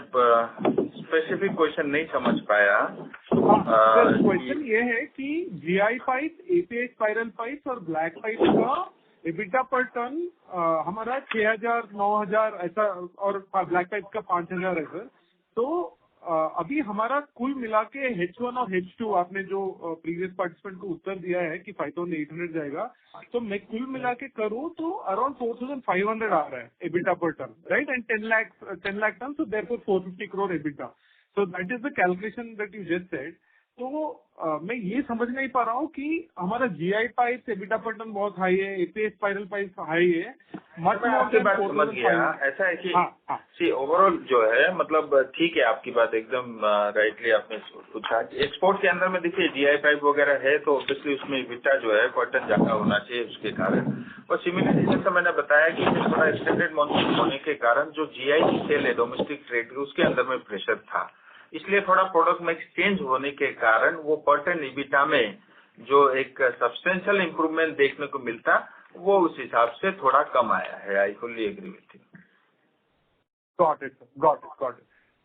स्पेसिफिक क्वेश्चन नहीं समझ पाया। क्वेश्चन ये है कि GI pipe, API spiral pipe और ब्लैक पाइप का EBITDA पर टन हमारा 6,000, 9,000 ऐसा, और ब्लैक पाइप का 5,000 है सर। तो अभी हमारा कुल मिला के H1 और H2, आपने जो प्रीवियस पार्टिसिपेंट को उत्तर दिया है कि 5,800 जाएगा, तो मैं कुल मिला के करूँ तो अराउंड 4,500 आ रहा है EBITDA पर ton, right? And 10 lakh ton, so therefore 450 crore EBITDA। So that is the calculation that you just said. तो मैं ये समझ नहीं पा रहा हूँ कि हमारा GI पाइप EBITDA पर टन बहुत हाई है, API स्पाइरल पाइप हाई है। मैं आपकी बात समझ गया। ऐसा है कि सी ओवरऑल जो है, मतलब ठीक है, आपकी बात एकदम राइटली आपने पूछा। एक्सपोर्ट के अंदर में देखिए GI पाइप वगैरह है तो ऑब्वियसली उसमें EBITDA जो है पर टन ज्यादा होना चाहिए उसके कारण। और सिमिलरली जैसा मैंने बताया कि थोड़ा एक्सटेंडेड मॉनसून होने के कारण जो GI की सेल है डोमेस्टिक ट्रेड की, उसके अंदर में प्रेशर था, इसलिए थोड़ा प्रोडक्ट मिक्स चेंज होने के कारण वो पर टन EBITDA में जो एक सब्सटेंशियल इंप्रूवमेंट देखने को मिलता, वो उस हिसाब से थोड़ा कम आया है। I fully agree with you. Got it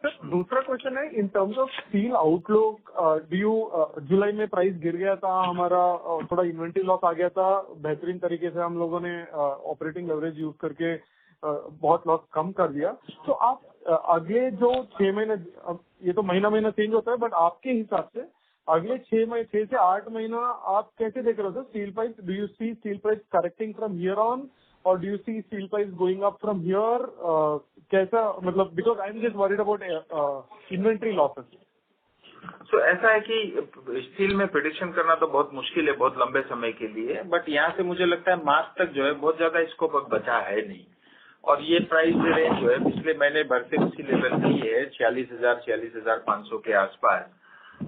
sir. दूसरा क्वेश्चन है in terms of steel outlook, जुलाई में प्राइस गिर गया था हमारा, थोड़ा इन्वेंट्री लॉस आ गया था, बेहतरीन तरीके से हम लोगों ने ऑपरेटिंग लेवरेज यूज करके बहुत लॉस कम कर दिया। तो आप अगले जो 6 महीने, ये तो महीना चेंज होता है, बट आपके हिसाब से अगले 6 से 8 महीना आप कैसे देख रहे हो steel price? Do you see steel price correcting from here on, और do you see steel price going up from here? कैसा, मतलब because I am just worried about inventory losses. So ऐसा है कि स्टील में प्रेडिक्शन करना तो बहुत मुश्किल है बहुत लंबे समय के लिए, बट यहाँ से मुझे लगता है मार्च तक जो है बहुत ज्यादा स्कोप बचा है नहीं। और ये प्राइस रेंज जो है पिछले महीने भर से उसी लेवल की है, 46,000 46,500 के आसपास।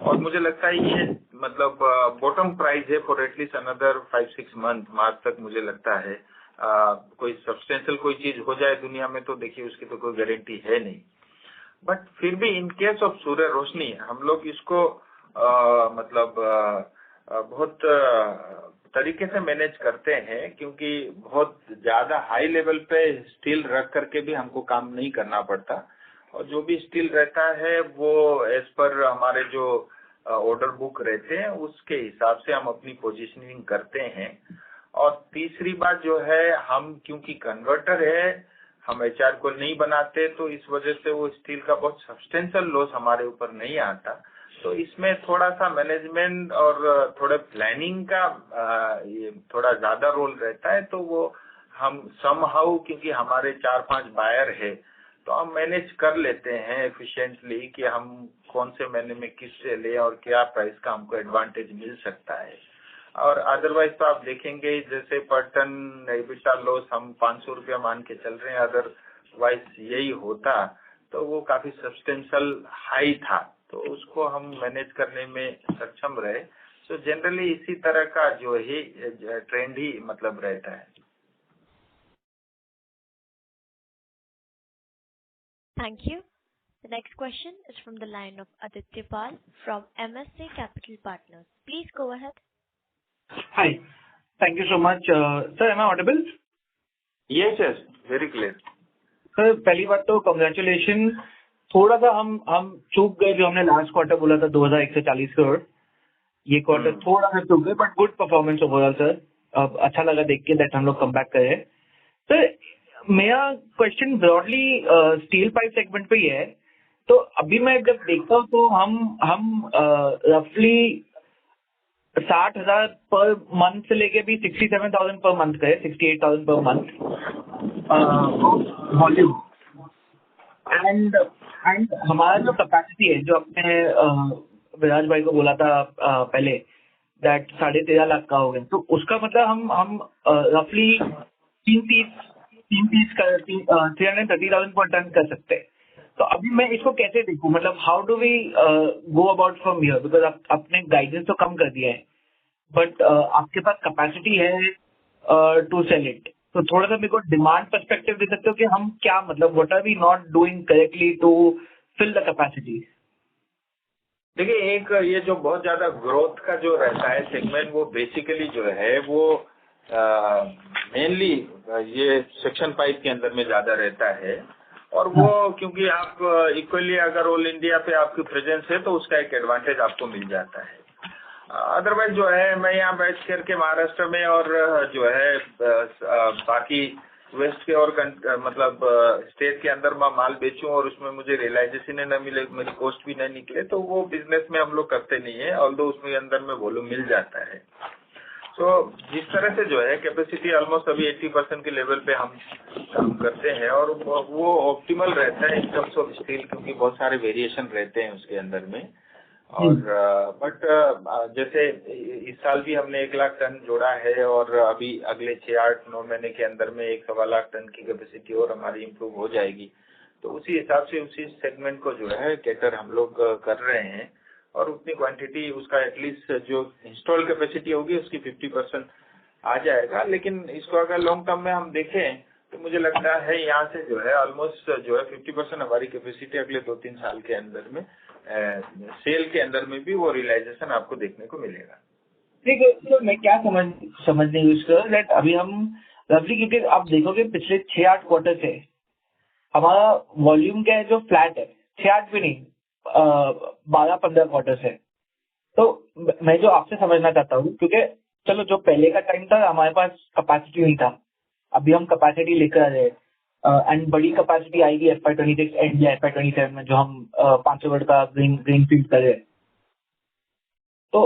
और मुझे लगता है ये मतलब बॉटम प्राइस है फॉर एटलीस्ट अनदर 5-6 मंथ, मार्च तक मुझे लगता है। कोई सब्सटेंशियल कोई चीज हो जाए दुनिया में तो देखिए उसकी तो कोई गारंटी है नहीं, बट फिर भी इन केस ऑफ सूर्य रोशनी हम लोग इसको बहुत तरीके से मैनेज करते हैं, क्योंकि बहुत ज्यादा हाई लेवल पे स्टील रख करके भी हमको काम नहीं करना पड़ता, और जो भी स्टील रहता है वो एज पर हमारे जो ऑर्डर बुक रहते हैं उसके हिसाब से हम अपनी पोजीशनिंग करते हैं। और तीसरी बात जो है, हम क्योंकि कन्वर्टर है, हम HR को नहीं बनाते, तो इस वजह से वो स्टील का बहुत सब्सटेंशियल लॉस हमारे ऊपर नहीं आता। तो इसमें थोड़ा सा मैनेजमेंट और थोड़ा प्लानिंग का ये थोड़ा ज्यादा रोल रहता है। तो वो हम समहाउ, क्योंकि हमारे 4-5 बायर है, तो हम मैनेज कर लेते हैं एफिशिएंटली कि हम कौन से महीने में किससे ले और क्या प्राइस का हमको एडवांटेज मिल सकता है। और अदरवाइज तो आप देखेंगे जैसे पर टन EBITDA लॉस हम 500 रुपया मान के चल रहे हैं, अदरवाइज यही होता तो वो काफी सब्सटेंशियल हाई था, तो उसको हम मैनेज करने में सक्षम रहे। सो जनरली इसी तरह का जो है ट्रेंड ही मतलब रहता है। Thank you. The next question is from the line of Aditya Pal from MSA Capital Partners. Please go ahead. Hi. Thank you so much. Sir, am I audible? Yes, very clear. Sir, पहली बात तो congratulations. थोड़ा सा हम चूक गए, जो हमने लास्ट क्वार्टर बोला था 2,140 करोड़, ये क्वार्टर थोड़ा सा चूक गए, but good performance overall sir. अब अच्छा लगा देख के दैट हम लोग कम बैक करे। सर मेरा question broadly steel pipe segment पे ही है। तो अभी मैं जब देखता हूँ तो हम रफली 60,000 पर मंथ से लेके भी 67,000 पर मंथ गए, 68,000 पर मंथ वॉल्यूम। एंड हमारा जो कैपेसिटी है, जो अपने विराज भाई को बोला था पहले, दैट 13.5 लाख का हो गया, तो उसका मतलब हम रफली 330,000 पर टन कर सकते हैं। तो अभी मैं इसको कैसे देखूं, मतलब how do we go about from here, because आपने गाइडेंस तो कम कर दिया है, बट आपके पास कैपेसिटी है टू सेल इट। तो थोड़ा सा मेरे को डिमांड पर्सपेक्टिव दे सकते हो कि हम क्या, मतलब what are we not doing correctly to fill the capacity? देखिए, एक ये जो बहुत ज्यादा ग्रोथ का जो रहता है सेगमेंट, वो बेसिकली जो है वो मेनली ये सेक्शन 5 के अंदर में ज्यादा रहता है, और वो क्योंकि आप इक्वली अगर ऑल इंडिया पे आपकी प्रेजेंस है तो उसका एक एडवांटेज आपको मिल जाता है। अदरवाइज जो है मैं यहाँ बैठ करके महाराष्ट्र में और जो है बाकी वेस्ट के और मतलब स्टेट के अंदर मैं माल बेचूं और उसमें मुझे रियलाइजेशन न मिले, मेरी कॉस्ट भी न निकले, तो वो बिजनेस में हम लोग करते नहीं है, ऑल्दो उसमें अंदर में वॉल्यूम मिल जाता है। तो जिस तरह से जो है कैपेसिटी ऑलमोस्ट अभी 80% के लेवल पे हम काम करते हैं, और वो ऑप्टिमल रहता है इन टर्म्स ऑफ स्टील, क्योंकि बहुत सारे वेरिएशन रहते हैं उसके अंदर में। और बट जैसे इस साल भी हमने 1 लाख टन जोड़ा है, और अभी अगले 6-8-9 महीने के अंदर में 1-1.25 लाख टन की कैपेसिटी और हमारी इम्प्रूव हो जाएगी। तो उसी हिसाब से उसी सेगमेंट को जो है कैटर हम लोग कर रहे हैं, और उतनी क्वांटिटी उसका एटलीस्ट जो इंस्टॉल कैपेसिटी होगी उसकी 50% आ जाएगा। लेकिन इसको अगर लॉन्ग टर्म में हम देखें तो मुझे लगता है यहाँ से जो है ऑलमोस्ट जो है 50% हमारी कैपेसिटी अगले 2-3 साल के अंदर में सेल के अंदर में भी वो रियलाइजेशन आपको देखने को मिलेगा। ठीक है सर, मैं क्या समझने यूज कर दैट अभी हम रफली, क्योंकि आप देखोगे पिछले 6-8 क्वार्टर से हमारा वॉल्यूम क्या है जो फ्लैट है, 6-8 भी नहीं, 12-15 क्वार्टर से। तो मैं जो आपसे समझना चाहता हूँ, क्योंकि चलो जो पहले का टाइम था हमारे पास कैपेसिटी नहीं था, अभी हम कैपेसिटी लेकर आ रहे हैं एंड बड़ी कैपेसिटी आएगी FY26 एंड या FY27 में, जो हम 500 वर्ड का ग्रीन फील्ड कर रहे हैं। तो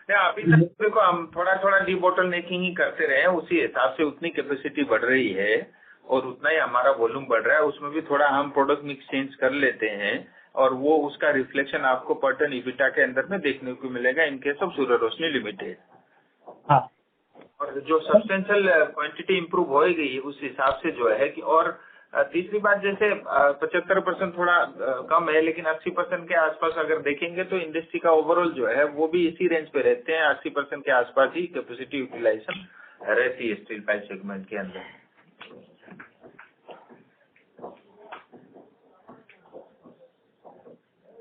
अभी तक देखो हम थोड़ा डी बॉटल मेकिंग ही करते रहे हैं, उसी हिसाब से उतनी कैपेसिटी बढ़ रही है और उतना ही हमारा वॉल्यूम बढ़ रहा है। उसमें भी थोड़ा हम प्रोडक्ट मिक्स चेंज कर लेते हैं, और वो उसका रिफ्लेक्शन आपको पर टन EBITDA के अंदर में देखने को मिलेगा in case of Surya Roshni limited. हाँ, और जो सब्सटेंशियल क्वांटिटी इंप्रूव होएगी उस हिसाब से जो है कि, और तीसरी बात जैसे 75% थोड़ा कम है, लेकिन 80% के आसपास अगर देखेंगे तो इंडस्ट्री का ओवरऑल जो है वो भी इसी रेंज पे रहते हैं, 80% के आसपास ही कैपेसिटी यूटिलाइजेशन रहती है स्टील पाइप सेगमेंट के अंदर।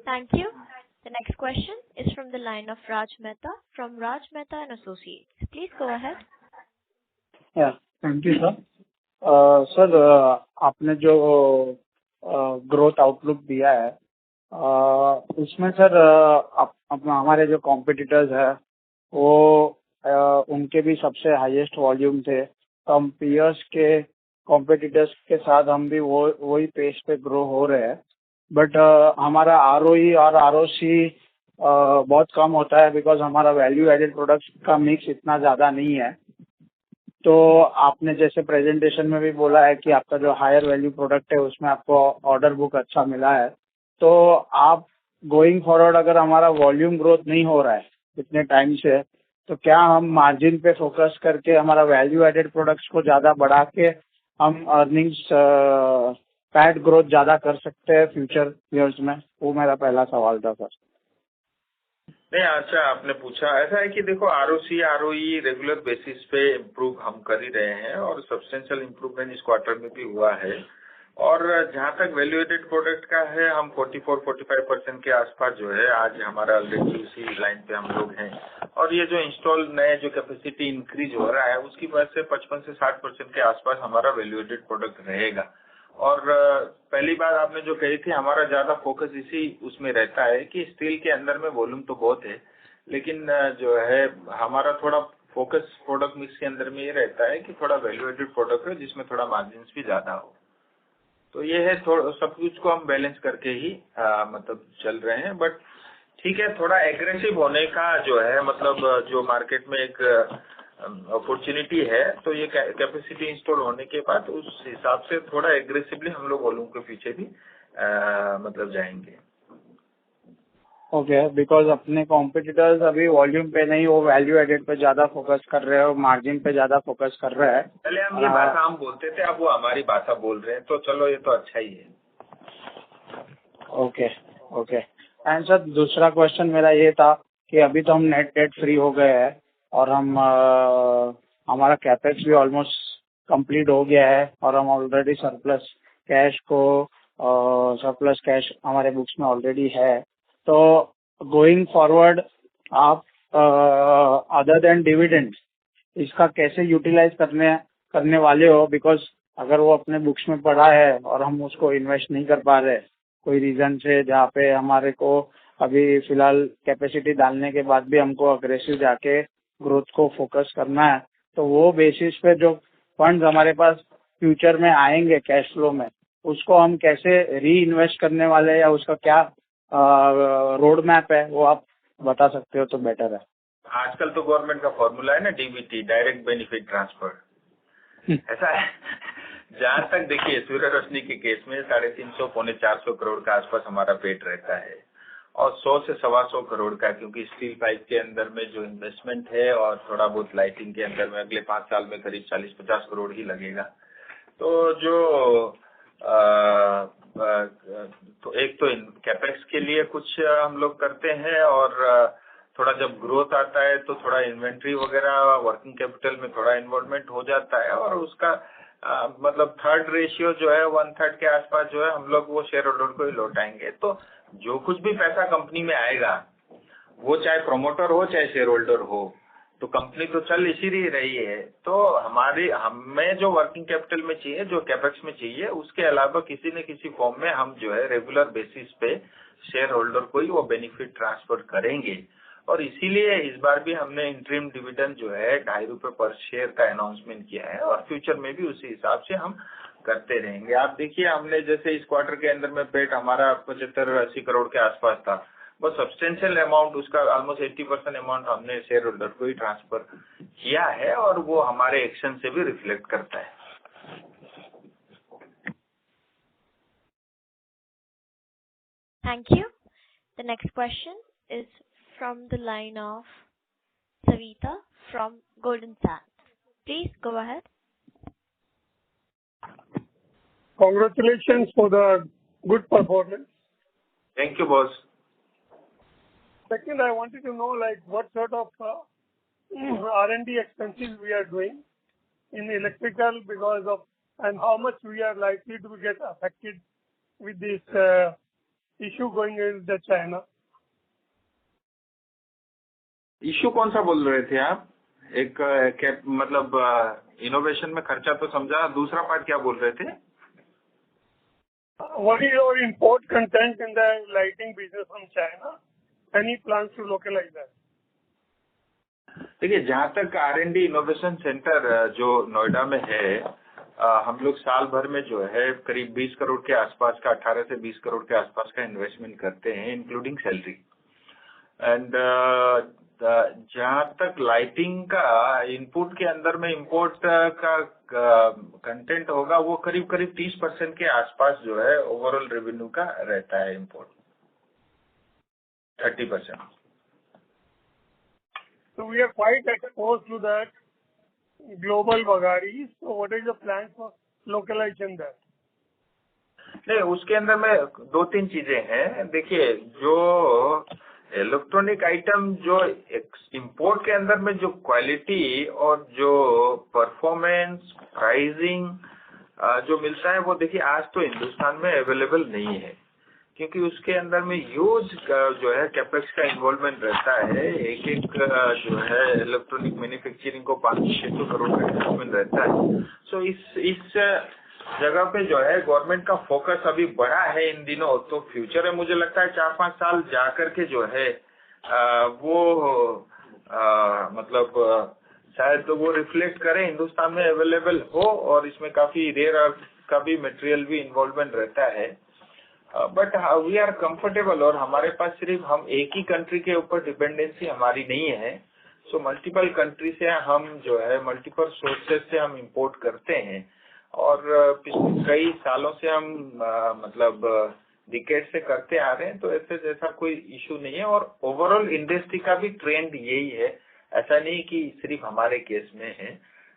Thank you. The next question is from the line of Raj Mehta from Raj Mehta and Associates. Please go ahead. Yeah, thank you, sir. Sir आपने जो ग्रोथ आउटलुक दिया है उसमें sir हमारे जो competitors है वो उनके भी सबसे हाईएस्ट वॉल्यूम थे, तो हम पीयर्स के कॉम्पिटिटर्स के साथ हम भी वही पेस पे ग्रो हो रहे हैं, बट हमारा ROE और ROC बहुत कम होता है बिकॉज हमारा वैल्यू एडेड प्रोडक्ट्स का मिक्स इतना ज़्यादा नहीं है। तो आपने जैसे प्रेजेंटेशन में भी बोला है कि आपका जो हायर वैल्यू प्रोडक्ट है उसमें आपको ऑर्डर बुक अच्छा मिला है, तो आप गोइंग फॉरवर्ड अगर हमारा वॉल्यूम ग्रोथ नहीं हो रहा है इतने टाइम से, तो क्या हम मार्जिन पे फोकस करके हमारा वैल्यू एडेड प्रोडक्ट्स को ज़्यादा बढ़ा के हम अर्निंग्स पैट ग्रोथ ज़्यादा कर सकते हैं फ्यूचर ईयर्स में? वो मेरा पहला सवाल था सर। नहीं, अच्छा आपने पूछा। ऐसा है कि देखो ROC ROE रेगुलर बेसिस पे इम्प्रूव हम कर ही रहे हैं, और सब्सटेंशियल इम्प्रूवमेंट इस क्वार्टर में भी हुआ है। और जहां तक वैल्यू एडेड प्रोडक्ट का है, हम 44-45% के आसपास जो है आज हमारा ऑलरेडी उसी लाइन पे हम लोग हैं। और ये जो इंस्टॉल नए जो कैपेसिटी इंक्रीज हो रहा है उसकी वजह से 55 से 60% के आसपास हमारा वैल्यू एडेड प्रोडक्ट रहेगा। और पहली बात आपने जो कही थी, हमारा ज्यादा फोकस इसी उसमें रहता है कि स्टील के अंदर में वॉल्यूम तो बहुत है, लेकिन जो है हमारा थोड़ा फोकस प्रोडक्ट मिक्स के अंदर में ये रहता है कि थोड़ा वैल्यू एडेड प्रोडक्ट है जिसमें थोड़ा मार्जिन भी ज्यादा हो। तो ये है, थोड़ा सब कुछ को हम बैलेंस करके ही मतलब चल रहे हैं। बट ठीक है, थोड़ा एग्रेसिव होने का जो है मतलब जो मार्केट में एक अपॉर्चुनिटी है, तो ये कैपेसिटी इंस्टॉल होने के बाद उस हिसाब से थोड़ा एग्रेसिवली हम लोग वॉल्यूम के पीछे भी मतलब जाएंगे। ओके, बिकॉज अपने कॉम्पिटिटर्स अभी वॉल्यूम पे नहीं, वो वैल्यू एडेड पे ज्यादा फोकस कर रहे हैं और मार्जिन पे ज्यादा फोकस कर रहे हैं। पहले हम ये भाषा हम बोलते थे, अब वो हमारी भाषा बोल रहे हैं, तो चलो ये तो अच्छा ही है। Okay okay. एंड सर दूसरा क्वेश्चन मेरा ये था कि अभी तो हम नेट डेट फ्री हो गए हैं और हम हमारा कैपेक्स भी ऑलमोस्ट कंप्लीट हो गया है और हम ऑलरेडी सरप्लस कैश हमारे बुक्स में ऑलरेडी है। तो गोइंग फॉरवर्ड आप अदर देन डिविडेंड इसका कैसे यूटिलाइज करने वाले हो, बिकॉज अगर वो अपने बुक्स में पढ़ा है और हम उसको इन्वेस्ट नहीं कर पा रहे कोई रीजन से, जहाँ पे हमारे को अभी फिलहाल कैपेसिटी डालने के बाद भी हमको अग्रेसिव जाके ग्रोथ को फोकस करना है, तो वो बेसिस पे जो फंड्स हमारे पास फ्यूचर में आएंगे कैश फ्लो में, उसको हम कैसे री इन्वेस्ट करने वाले हैं या उसका क्या रोड मैप है, वो आप बता सकते हो तो बेटर है। आजकल तो गवर्नमेंट का फॉर्मूला है ना, डीबीटी, डायरेक्ट बेनिफिट ट्रांसफर। ऐसा है, जहाँ तक देखिए सूर्य रोशनी के केस में 350 पौने 400 करोड़ का आसपास हमारा पेट रहता है, और 100 से 125 करोड़ का, क्योंकि स्टील पाइप के अंदर में जो इन्वेस्टमेंट है और थोड़ा बहुत लाइटिंग के अंदर में अगले 5 साल में करीब 40-50 करोड़ ही लगेगा। तो जो तो एक तो कैपेक्स के लिए कुछ हम लोग करते हैं, और थोड़ा जब ग्रोथ आता है तो थोड़ा इन्वेंट्री वगैरह वर्किंग कैपिटल में थोड़ा इन्वॉल्वमेंट हो जाता है, और उसका मतलब थर्ड रेशियो जो है 1/3 के आसपास जो है हम लोग वो शेयर होल्डर को ही लौटाएंगे। तो जो कुछ भी पैसा कंपनी में आएगा, वो चाहे प्रोमोटर हो चाहे शेयर होल्डर हो, तो कंपनी तो चल इसी रही है। तो हमें जो वर्किंग कैपिटल में चाहिए, जो कैपेक्स में चाहिए, उसके अलावा किसी न किसी फॉर्म में हम जो है रेगुलर बेसिस पे शेयर होल्डर को ही वो बेनिफिट ट्रांसफर करेंगे। और इसीलिए इस बार भी हमने इंटरिम डिविडेंड जो है 2.5 रुपए पर शेयर का अनाउंसमेंट किया है, और फ्यूचर में भी उसी हिसाब से हम करते रहेंगे। आप देखिए, हमने जैसे इस क्वार्टर के अंदर में पेट हमारा 75-80 करोड़ के आसपास था, वो सब्सटेंशियल अमाउंट, उसका ऑलमोस्ट 80% अमाउंट हमने शेयर होल्डर को ही ट्रांसफर किया है, और वो हमारे एक्शन से भी रिफ्लेक्ट करता है। Thank you. The next question is from the line of Savita from Golden Sands. Please go ahead. Congratulations for the good performance. Thank you, boss. Second, I wanted to know what sort of R&D expenses we are doing in electrical and how much we are likely to get affected with this issue going in the China. Issue कौन सा बोल रहे थे आप? एक मतलब innovation में खर्चा तो समझा, दूसरा पार्ट क्या बोल रहे थे? What is your import content in the lighting business from China? Any plans to localize that? देखिए, जहाँ तक R&D इनोवेशन सेंटर जो नोएडा में है, हम लोग साल भर में जो है करीब 20 करोड़ के आसपास का, 18 से 20 करोड़ के आसपास का इन्वेस्टमेंट करते हैं, इंक्लूडिंग सैलरी। एंड जहाँ तक लाइटिंग का इनपुट के अंदर में इंपोर्ट का कंटेंट होगा, वो करीब 30% के आसपास जो है ओवरऑल रेवेन्यू का रहता है, import 30%। So we are quite exposed to that global vagaries. So what is the plan for localization there? नहीं, उसके अंदर में 2-3 चीजें हैं। देखिए, जो इलेक्ट्रॉनिक आइटम जो इंपोर्ट के अंदर में जो क्वालिटी और जो परफॉर्मेंस, प्राइसिंग जो मिलता है, वो देखिए आज तो हिंदुस्तान में अवेलेबल नहीं है, क्योंकि उसके अंदर में ह्यूज जो है कैपेक्स का इन्वॉल्वमेंट रहता है। एक जो है इलेक्ट्रॉनिक मैन्युफैक्चरिंग को 500-600 करोड़ का इन्वेस्टमेंट रहता है। सो इस जगह पे जो है गवर्नमेंट का फोकस अभी बढ़ा है इन दिनों। तो फ्यूचर में मुझे लगता है 4-5 साल जाकर के जो है वो मतलब शायद तो वो रिफ्लेक्ट करें, हिंदुस्तान में अवेलेबल हो, और इसमें काफी रेयर का भी मटेरियल भी इन्वॉल्वमेंट रहता है। बट वी आर कंफर्टेबल, और हमारे पास सिर्फ हम एक ही कंट्री के ऊपर डिपेंडेंसी हमारी नहीं है। सो मल्टीपल कंट्री से हम जो है मल्टीपल सोर्सेज से हम इंपोर्ट करते हैं, और पिछले कई सालों से हम मतलब डिकेड से करते आ रहे हैं। तो ऐसे जैसा कोई इशू नहीं है, और ओवरऑल इंडस्ट्री का भी ट्रेंड यही है। ऐसा नहीं कि सिर्फ हमारे केस में है,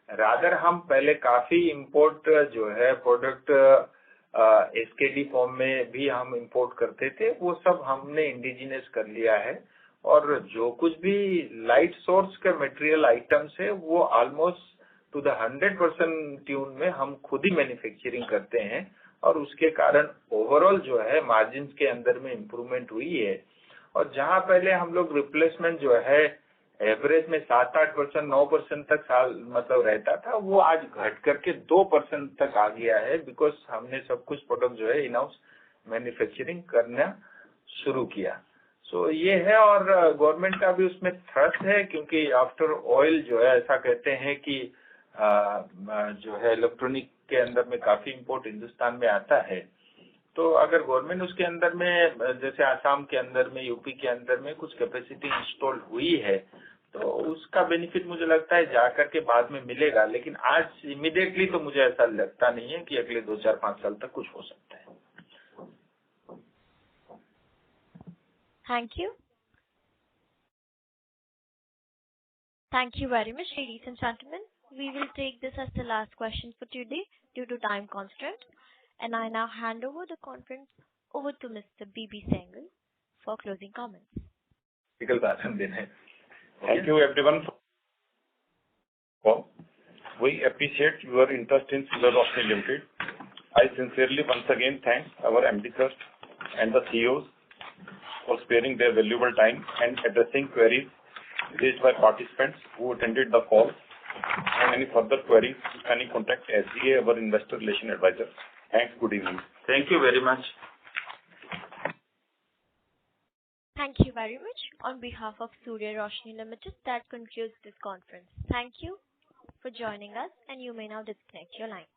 रादर हम पहले काफी इंपोर्ट जो है प्रोडक्ट एसकेडी फॉर्म में भी हम इंपोर्ट करते थे, वो सब हमने इंडिजिनस कर लिया है। और जो कुछ भी लाइट सोर्स के मटेरियल आइटम्स है, वो ऑलमोस्ट टू द 100% ट्यून में हम खुद ही मैन्युफैक्चरिंग करते हैं, और उसके कारण ओवरऑल जो है मार्जिन के अंदर में इम्प्रूवमेंट हुई है। और जहां पहले हम लोग रिप्लेसमेंट जो है एवरेज में 7-8%, 9% तक साल मतलब रहता था, वो आज घट करके 2% तक आ गया है, बिकॉज हमने सब कुछ प्रोडक्ट जो है इन हाउस मैन्युफैक्चरिंग करना शुरू किया. सो ये है, और गवर्नमेंट का भी उसमें थ्रस्ट है, क्योंकि आफ्टर ऑयल जो है ऐसा कहते हैं कि जो है इलेक्ट्रॉनिक के अंदर में काफी इंपोर्ट हिंदुस्तान में आता है. तो अगर गवर्नमेंट उसके अंदर में, जैसे आसाम के अंदर में, यूपी के अंदर में कुछ कैपेसिटी इंस्टॉल हुई है, तो उसका बेनिफिट मुझे लगता है जाकर के बाद में मिलेगा. लेकिन आज इमीडिएटली तो मुझे ऐसा लगता नहीं है कि अगले 2-4-5 साल तक कुछ हो सकता है. Thank you. Thank you very much, ladies and gentlemen. We will take this as the last question for today due to time constraint. And I now hand over the conference over to Mr. B.B. Sehgal for closing comments. Thank you everyone. We appreciate your interest in Surat Roshni Limited. I sincerely once again thank our MD sir and the CEOs for sparing their valuable time and addressing queries raised by participants who attended the call. And any further queries, any contact SGA, our investor relation advisor. Thanks. Good evening. Thank you very much. Thank you very much. On behalf of Surya Roshni Limited, that concludes this conference. Thank you for joining us, and you may now disconnect your lines.